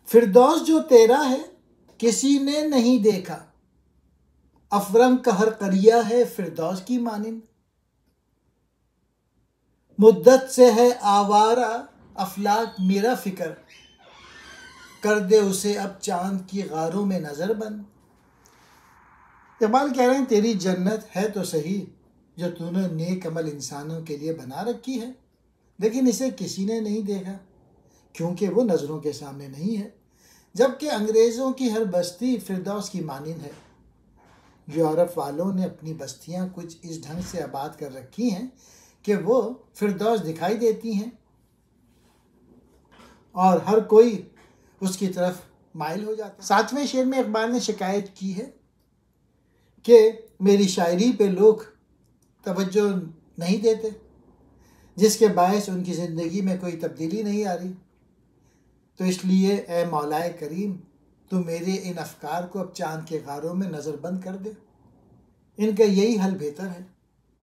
فردوس جو تیرا ہے کسی نے نہیں دیکھا، افرنگ کا ہر قریہ ہے فردوس کی مانند۔ مدت سے ہے آوارہ افلاک میرا فکر، کر دے اسے اب چاند کی غاروں میں نظر بند۔ اقبال کہہ رہے ہیں تیری جنت ہے تو صحیح جو تو نے نیک عمل انسانوں کے لیے بنا رکھی ہے، لیکن اسے کسی نے نہیں دیکھا کیونکہ وہ نظروں کے سامنے نہیں ہے، جبکہ انگریزوں کی ہر بستی فردوس کی مانند ہے۔ یورپ والوں نے اپنی بستیاں کچھ اس ڈھنگ سے آباد کر رکھی ہیں کہ وہ فردوس دکھائی دیتی ہیں اور ہر کوئی اس کی طرف مائل ہو جاتا ہے۔ 7ویں شعر میں اقبال نے شکایت کی ہے کہ میری شاعری پہ لوگ توجہ نہیں دیتے، جس کے باعث ان کی زندگی میں کوئی تبدیلی نہیں آ رہی، تو اس لیے اے مولائے کریم تو میرے ان افکار کو اب چاند کے غاروں میں نظر بند کر دے۔ ان کا یہی حل بہتر ہے۔